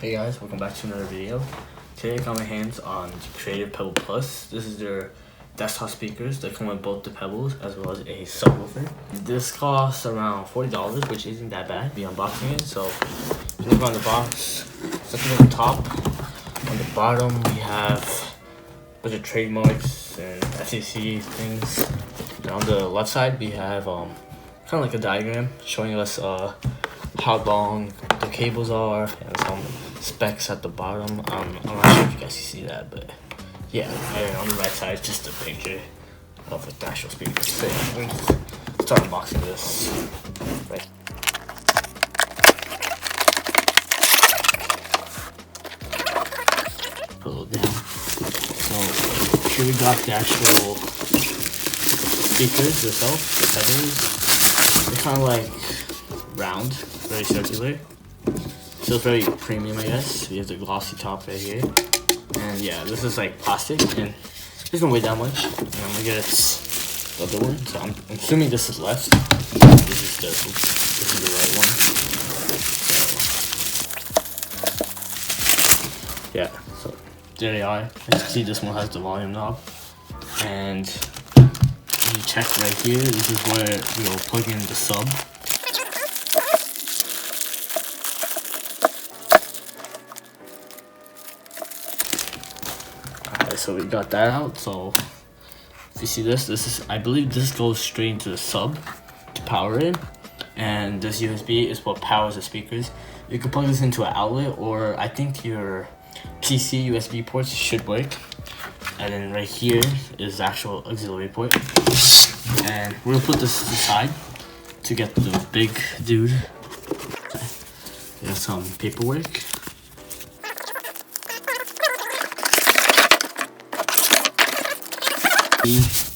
Hey guys, welcome back to another video. Today I got my hands on the Creative Pebble Plus. This is their desktop speakers that come with both the Pebbles as well as a subwoofer. This costs around $40, which isn't that bad. Be unboxing it. So if you look on the box, looking at the top, on the bottom we have a bunch of trademarks and FCC things. And on the left side we have kind of like a diagram showing us how long the cables are and some specs at the bottom. I'm not sure if you guys can see that, but yeah. And on the right side is just a picture of the actual speakers. So yeah, let's start unboxing this. Right. Pull it down. So here we got the actual speakers themselves, the Pebbles. They're kind of like round, very circular. Feels very premium, I guess. We have the glossy top right here, and yeah, this is like plastic, and it doesn't weigh that much. And I'm gonna get the other one. So I'm assuming this is left. This is the right one. So yeah, so there they are. As you can see, this one has the volume knob, and you check right here. This is where you'll plug in the sub. So we got that out. So if you see this is, I believe this goes straight into the sub to power it, and this USB is what powers the speakers. You can plug this into an outlet, or I think your PC USB ports should work. And then right here is the actual auxiliary port, and we're gonna put this aside to get the big dude. There's some paperwork.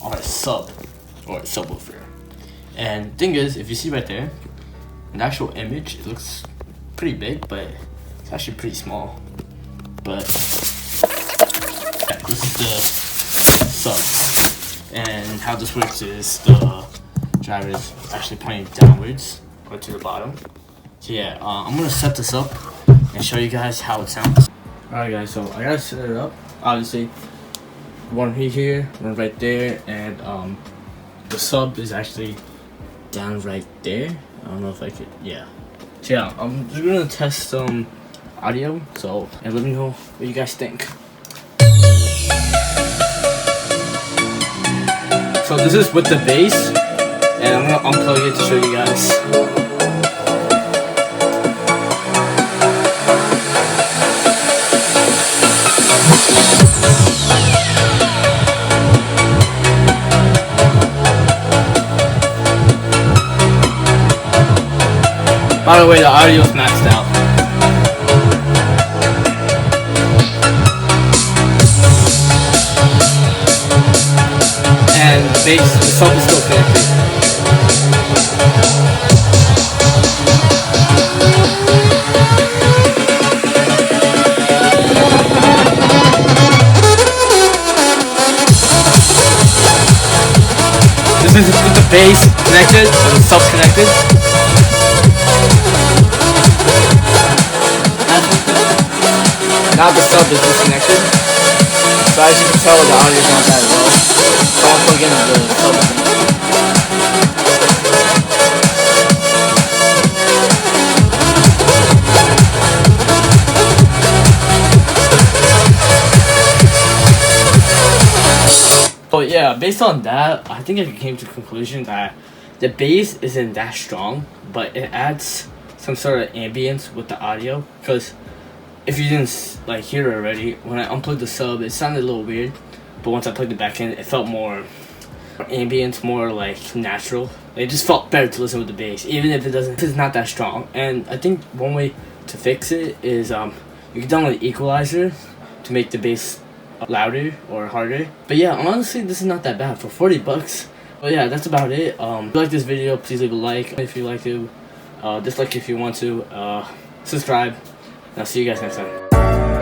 Our sub or subwoofer, and thing is, if you see right there, an actual image, it looks pretty big, but it's actually pretty small. But yeah, this is the sub, and how this works is the driver is actually pointing downwards or to the bottom. So yeah, I'm gonna set this up and show you guys how it sounds. Alright guys, so I gotta set it up. Obviously, one right here, one right there, and the sub is actually down right there. I don't know if I could, yeah. So yeah, I'm just gonna test some audio, so, and let me know what you guys think. So this is with the bass, and I'm gonna unplug it to show you guys. By the way, the audio is maxed out. And the sub is still connected. This is with the bass connected and the sub connected. Now the sub is disconnected, so as you can tell, the audio is not that low. So I'll plug in the sub. But yeah, based on that, I think I came to the conclusion that the bass isn't that strong, but it adds some sort of ambience with the audio. Because if you didn't like hear it already, when I unplugged the sub, it sounded a little weird, but once I plugged it back in, it felt more ambient, more like natural. It just felt better to listen with the bass, even if it's not that strong. And I think one way to fix it is you can download the equalizer to make the bass louder or harder. But yeah, honestly, this is not that bad for 40 bucks. But yeah, that's about it. If you like this video, please leave a like if you like to, dislike if you want to, subscribe. I'll see you guys next time.